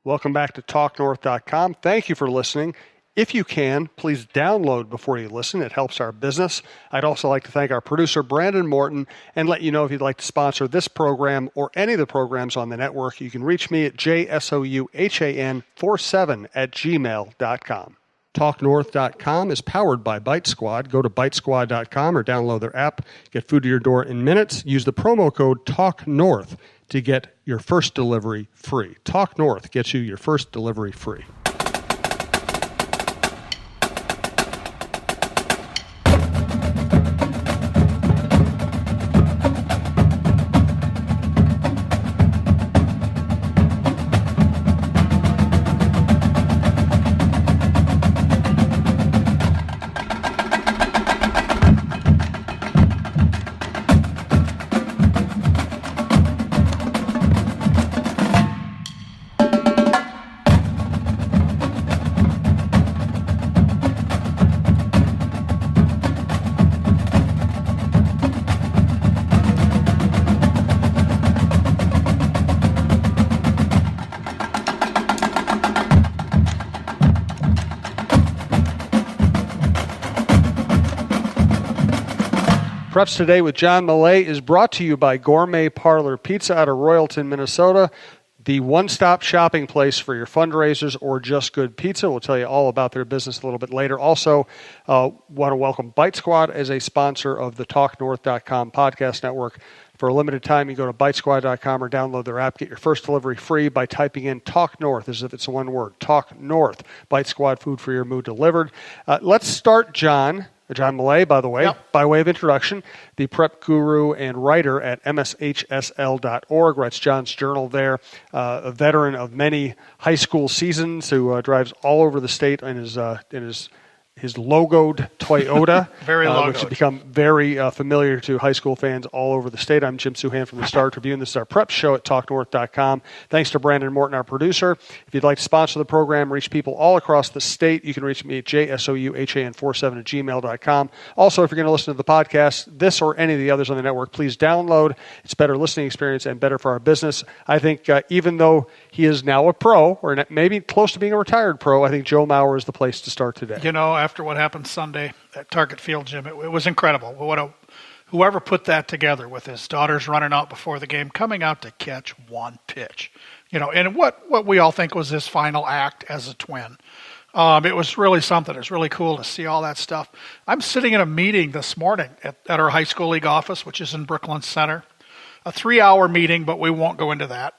Welcome back to TalkNorth.com. Thank you for listening. If you can, please download before you listen. It helps our business. I'd also like to thank our producer, Brandon Morton, and let you know if you'd like to sponsor this program or any of the programs on the network, you can reach me at mshsl-org@gmail.com. TalkNorth.com is powered by Bite Squad. Go to bitesquad.com or download their app. Get food to your door in minutes. Use the promo code TalkNorth to get your first delivery free. Talk North gets you your first delivery free. Preps Today with John Millea is brought to you by Gourmet Parlor Pizza out of Royalton, Minnesota, the one-stop shopping place for your fundraisers or just good pizza. We'll tell you all about their business a little bit later. Also, want to welcome Bite Squad as a sponsor of the TalkNorth.com podcast network. For a limited time, you go to bitesquad.com or download their app. Get your first delivery free by typing in Talk North, as if it's one word. Talk North. Bite Squad, food for your mood delivered. Let's start, John Millea, by the way, by way of introduction, the prep guru and writer at mshsl.org, writes John's journal there, a veteran of many high school seasons who drives all over the state in his logoed Toyota, which has become very familiar to high school fans all over the state. I'm Jim Suhan from the Star Tribune. This is our prep show at TalkNorth.com. Thanks to Brandon Morton, our producer. If you'd like to sponsor the program, reach people all across the state, you can reach me at jsouhan47@gmail.com. Also, if you're going to listen to the podcast, this or any of the others on the network, please download. It's a better listening experience and better for our business. I think even though he is now a pro, or maybe close to being a retired pro, I think Joe Mauer is the place to start today. You know, after what happened Sunday at Target Field, Jim, it was incredible. Whoever put that together with his daughters running out before the game, coming out to catch one pitch, and what we all think was his final act as a Twin. It was really something. It was really cool to see all that stuff. I'm sitting in a meeting this morning at our high school league office, which is in Brooklyn Center. A 3-hour meeting, but we won't go into that.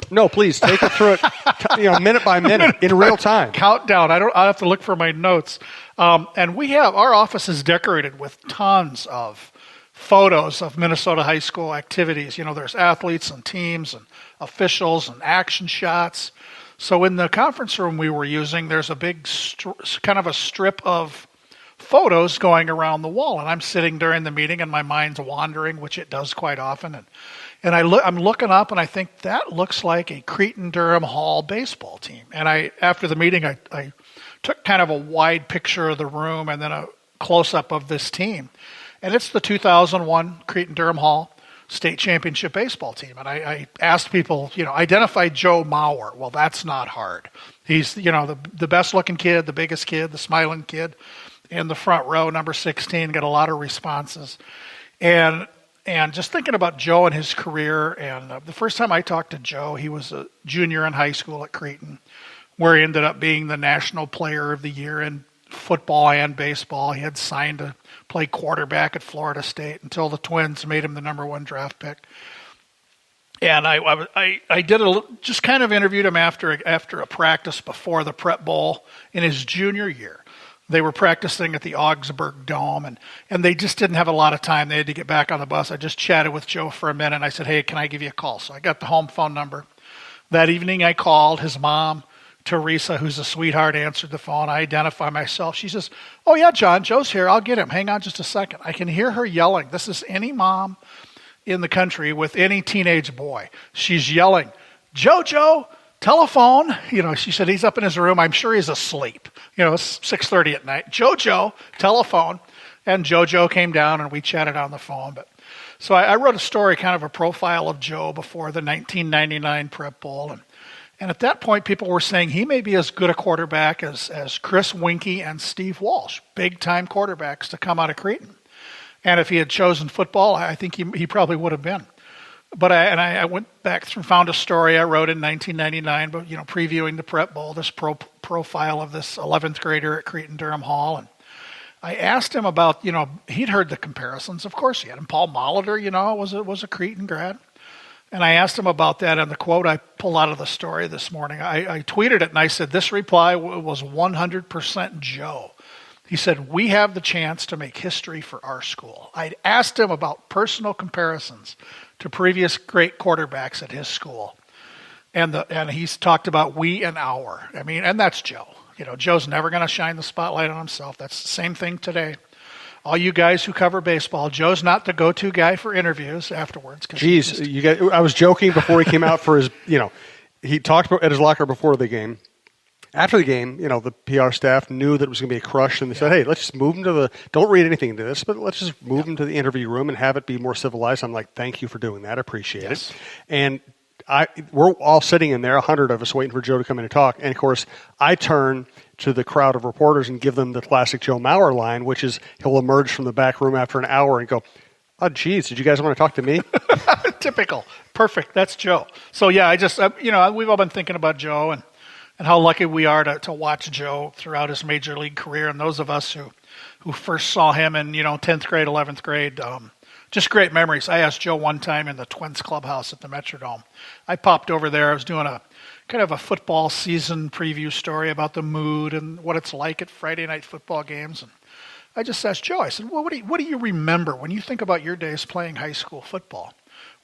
No, please take it through it, minute by minute in real time. Countdown. I have to look for my notes. And our office is decorated with tons of photos of Minnesota high school activities. There's athletes and teams and officials and action shots. So in the conference room we were using, there's a big kind of a strip of photos going around the wall, and I'm sitting during the meeting and my mind's wandering, which it does quite often, and I'm looking up and I think that looks like a Cretin-Durham Hall baseball team. And after the meeting I took kind of a wide picture of the room and then a close-up of this team, and it's the 2001 Cretin-Durham Hall state championship baseball team. And I asked people, identify Joe Mauer. Well, that's not hard. He's the best looking kid, the biggest kid, the smiling kid in the front row, number 16, got a lot of responses. And just thinking about Joe and his career, and the first time I talked to Joe, he was a junior in high school at Cretin, where he ended up being the National Player of the Year in football and baseball. He had signed to play quarterback at Florida State until the Twins made him the number 1 draft pick. And I just kind of interviewed him after a practice before the Prep Bowl in his junior year. They were practicing at the Augsburg Dome, and they just didn't have a lot of time. They had to get back on the bus. I just chatted with Joe for a minute, and I said, hey, can I give you a call? So I got the home phone number. That evening I called. His mom, Teresa, who's a sweetheart, answered the phone. I identify myself. She says, oh, yeah, John, Joe's here. I'll get him. Hang on just a second. I can hear her yelling. This is any mom in the country with any teenage boy. She's yelling, Joe, telephone. She said he's up in his room. I'm sure he's asleep. It's 6:30 at night. Joe, telephone. And Joe came down and we chatted on the phone. So I wrote a story, kind of a profile of Joe before the 1999 Prep Bowl. And at that point, people were saying he may be as good a quarterback as Chris Winkie and Steve Walsh, big-time quarterbacks to come out of Cretin. And if he had chosen football, I think he probably would have been. But I went back through, found a story I wrote in 1999, but previewing the Prep Bowl, this profile of this 11th grader at Cretin Durham Hall, and I asked him about, he'd heard the comparisons. Of course he had. And Paul Molitor, was a Cretin grad. And I asked him about that, and the quote I pulled out of the story this morning, I tweeted it, and I said, this reply was 100% Joe. He said, we have the chance to make history for our school. I'd asked him about personal comparisons to previous great quarterbacks at his school. And he's talked about we and our. I mean, and that's Joe. Joe's never going to shine the spotlight on himself. That's the same thing today. All you guys who cover baseball, Joe's not the go-to guy for interviews afterwards. I was joking before he came out for his, he talked at his locker before the game. After the game, the PR staff knew that it was going to be a crush, and they said, hey, let's just move him don't read anything into this, but let's just move him to the interview room and have it be more civilized. I'm like, thank you for doing that. I appreciate it. And we're all sitting in there, 100 of us, waiting for Joe to come in and talk. And, of course, I turn to the crowd of reporters and give them the classic Joe Mauer line, which is he'll emerge from the back room after an hour and go, oh, geez, did you guys want to talk to me? Typical. Perfect. That's Joe. So, yeah, we've all been thinking about Joe and how lucky we are to watch Joe throughout his major league career. And those of us who first saw him in, 10th grade, 11th grade, just great memories. I asked Joe one time in the Twins clubhouse at the Metrodome. I popped over there. I was doing a kind of a football season preview story about the mood and what it's like at Friday night football games. And I just asked Joe, I said, well, what do you remember when you think about your days playing high school football?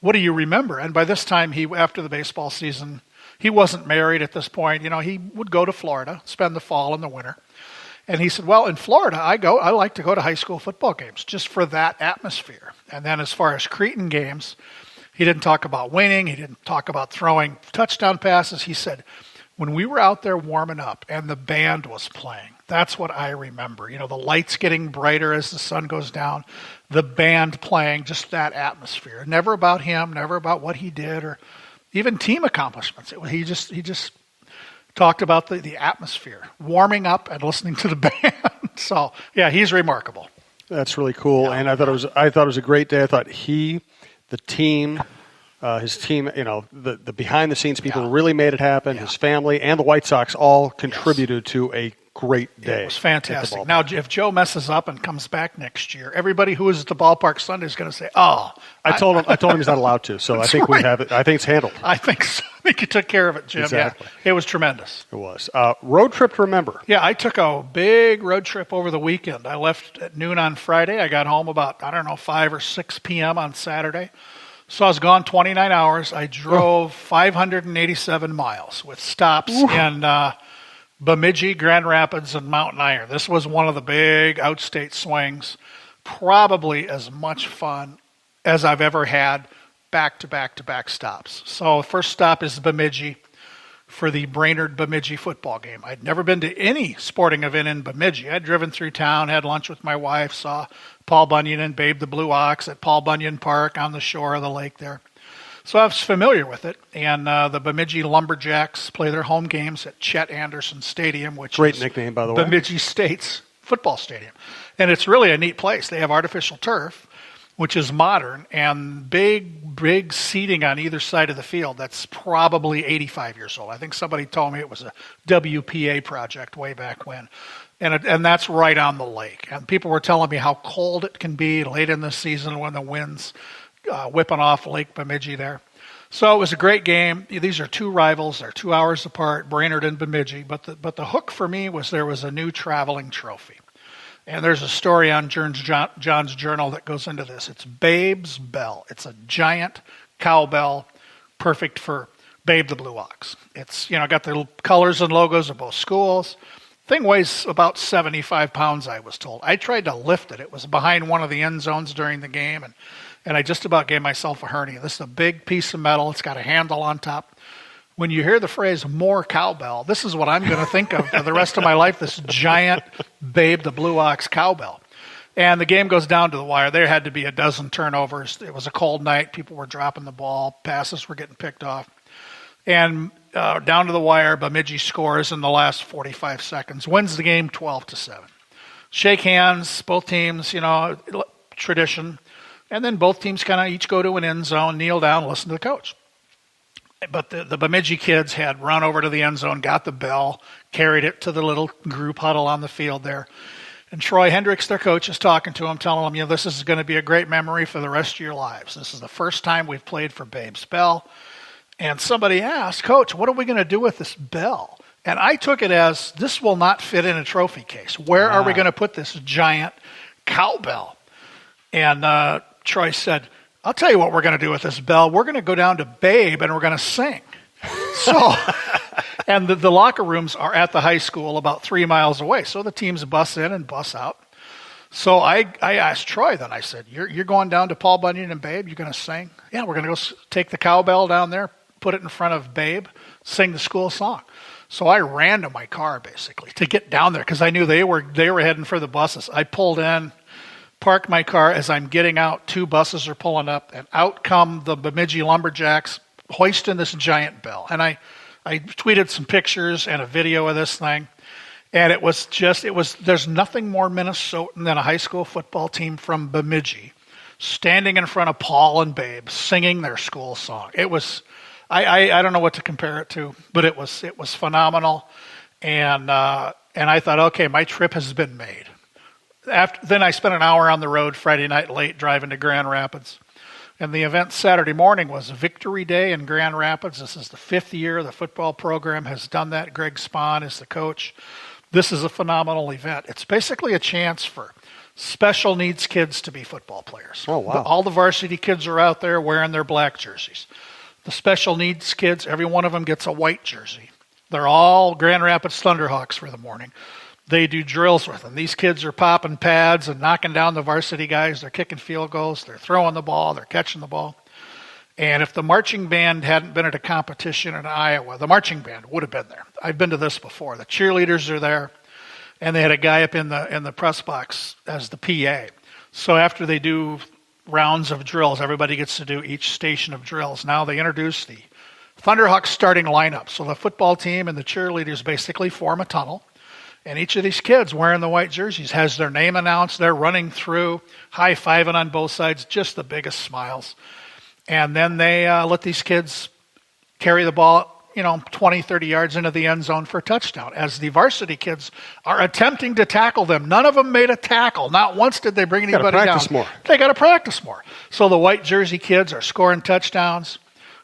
What do you remember? And by this time, after the baseball season, he wasn't married at this point. He would go to Florida, spend the fall and the winter. And he said, well, in Florida, I like to go to high school football games just for that atmosphere. And then as far as Cretin games, he didn't talk about winning. He didn't talk about throwing touchdown passes. He said, when we were out there warming up and the band was playing, that's what I remember. The lights getting brighter as the sun goes down, the band playing, just that atmosphere. Never about him, never about what he did or even team accomplishments. He just talked about the atmosphere, warming up and listening to the band. So, yeah, he's remarkable. That's really cool. Yeah. And I thought it was a great day. I thought the team, his team, the behind the scenes people really made it happen. Yeah. His family and the White Sox all contributed to a great day. It was fantastic. Now, if Joe messes up and comes back next year, everybody who is at the ballpark Sunday is going to say, "Oh." I told him he's not allowed to. So I think we have it. I think it's handled. I think so. I think you took care of it, Jim. Exactly. Yeah, it was tremendous. It was. Road trip to remember. Yeah, I took a big road trip over the weekend. I left at noon on Friday. I got home about 5 or 6 p.m. on Saturday. So I was gone 29 hours. I drove 587 miles with stops in Bemidji, Grand Rapids, and Mountain Iron. This was one of the big outstate swings. Probably as much fun as I've ever had back-to-back-to-back stops. So first stop is Bemidji for the Brainerd-Bemidji football game. I'd never been to any sporting event in Bemidji. I'd driven through town, had lunch with my wife, saw Paul Bunyan and Babe the Blue Ox at Paul Bunyan Park on the shore of the lake there. So I was familiar with it, and the Bemidji Lumberjacks play their home games at Chet Anderson Stadium, which great is nickname, by the way. Bemidji State's football stadium. And it's really a neat place. They have artificial turf, which is modern, and big seating on either side of the field that's probably 85 years old. I think somebody told me it was a WPA project way back when. And that's right on the lake. And people were telling me how cold it can be late in the season when the wind's whipping off Lake Bemidji there. So it was a great game. These are two rivals. They're 2 hours apart, Brainerd and Bemidji. But the hook for me was there was a new traveling trophy. And there's a story on John's Journal that goes into this. It's Babe's Bell. It's a giant cowbell, perfect for Babe the Blue Ox. It's, got the colors and logos of both schools. Thing weighs about 75 pounds, I was told. I tried to lift it. It was behind one of the end zones during the game, and I just about gave myself a hernia. This is a big piece of metal. It's got a handle on top. When you hear the phrase more cowbell, this is what I'm going to think of for the rest of my life, this giant Babe the Blue Ox cowbell. And the game goes down to the wire. There had to be a dozen turnovers. It was a cold night. People were dropping the ball. Passes were getting picked off. And down to the wire. Bemidji scores in the last 45 seconds, wins the game 12-7. Shake hands, both teams, tradition. And then both teams kind of each go to an end zone, kneel down, listen to the coach. But the Bemidji kids had run over to the end zone, got the bell, carried it to the little group huddle on the field there. And Troy Hendricks, their coach, is talking to them, telling them, this is going to be a great memory for the rest of your lives. This is the first time we've played for Babe's Bell. And somebody asked, Coach, what are we going to do with this bell? And I took it as, this will not fit in a trophy case. Where are we going to put this giant cowbell? And Troy said, I'll tell you what we're going to do with this bell. We're going to go down to Babe and we're going to sing. So, and the locker rooms are at the high school about 3 miles away. So the teams bus in and bus out. So I asked Troy then, I said, you're going down to Paul Bunyan and Babe? You're going to sing? Yeah, we're going to go take the cowbell down there, put it in front of Babe, sing the school song. So I ran to my car basically to get down there because I knew they were heading for the buses. I pulled in, parked my car. As I'm getting out, 2 buses are pulling up, and out come the Bemidji Lumberjacks hoisting this giant bell. And I tweeted some pictures and a video of this thing, and there's nothing more Minnesotan than a high school football team from Bemidji standing in front of Paul and Babe singing their school song. It was, I don't know what to compare it to, but it was phenomenal. And I thought, okay, my trip has been made. Then I spent an hour on the road Friday night late driving to Grand Rapids. And the event Saturday morning was Victory Day in Grand Rapids. This is the 5th year the football program has done that. Greg Spahn is the coach. This is a phenomenal event. It's basically a chance for special needs kids to be football players. Oh, wow. All the varsity kids are out there wearing their black jerseys. The special needs kids, every one of them gets a white jersey. They're all Grand Rapids Thunderhawks for the morning. They do drills with them. These kids are popping pads and knocking down the varsity guys. They're kicking field goals. They're throwing the ball. They're catching the ball. And if the marching band hadn't been at a competition in Iowa, the marching band would have been there. I've been to this before. The cheerleaders are there, and they had a guy up in the press box as the PA. So after they do rounds of drills, everybody gets to do each station of drills. Now they introduce the Thunderhawks starting lineup. So the football team and the cheerleaders basically form a tunnel. And each of these kids wearing the white jerseys has their name announced. They're running through, high-fiving on both sides, just the biggest smiles. And then they let these kids carry the ball, 20, 30 yards into the end zone for a touchdown. As the varsity kids are attempting to tackle them, none of them made a tackle. Not once did they bring anybody down. They got to practice more. So the white jersey kids are scoring touchdowns.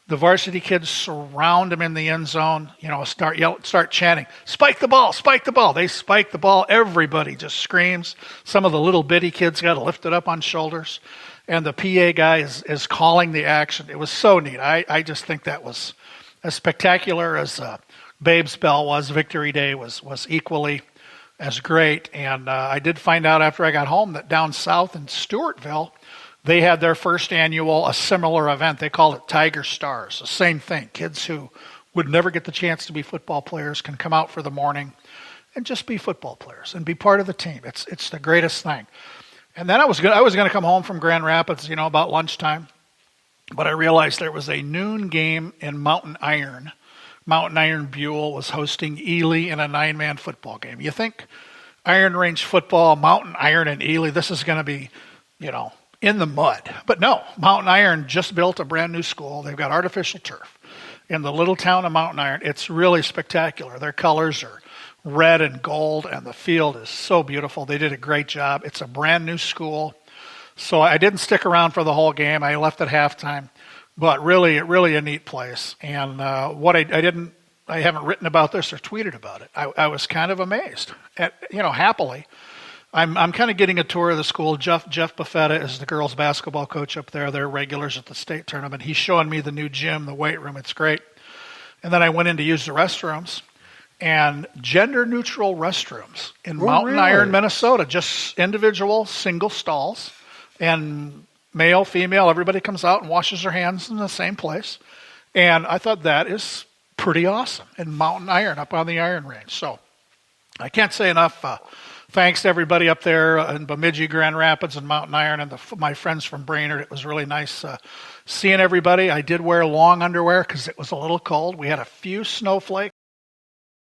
The varsity kids surround them in the end zone, start chanting, spike the ball, spike the ball. They spike the ball. Everybody just screams. Some of the little bitty kids got to lift it up on shoulders. And the PA guy is calling the action. It was so neat. I just think that was as spectacular as Babe's Bell was. Victory Day was equally as great. And I did find out after I got home that down south in Stewartville, they had their first annual, a similar event. They called it Tiger Stars. The same thing. Kids who would never get the chance to be football players can come out for the morning and just be football players and be part of the team. It's the greatest thing. And then I was going to come home from Grand Rapids, about lunchtime, but I realized there was a noon game in Mountain Iron. Mountain Iron Buell was hosting Ely in a 9-man football game. You think Iron Range football, Mountain Iron and Ely, this is going to be, in the mud. But no, Mountain Iron just built a brand new school. They've got artificial turf in the little town of Mountain Iron. It's really spectacular. Their colors are red and gold, and the field is so beautiful. They did a great job. It's a brand new school. So I didn't stick around for the whole game. I left at halftime, but really a neat place. And what I haven't written about this or tweeted about it. I was kind of amazed at, happily. I'm kind of getting a tour of the school. Jeff Buffetta is the girls basketball coach up there. They're regulars at the state tournament. He's showing me the new gym, the weight room. It's great. And then I went in to use the restrooms, and gender-neutral restrooms in Mountain Iron, Minnesota, just individual single stalls, and male, female, everybody comes out and washes their hands in the same place. And I thought that is pretty awesome in Mountain Iron up on the Iron Range. So I can't say enough thanks to everybody up there in Bemidji, Grand Rapids, and Mountain Iron, and my friends from Brainerd. It was really nice seeing everybody. I did wear long underwear because it was a little cold. We had a few snowflakes.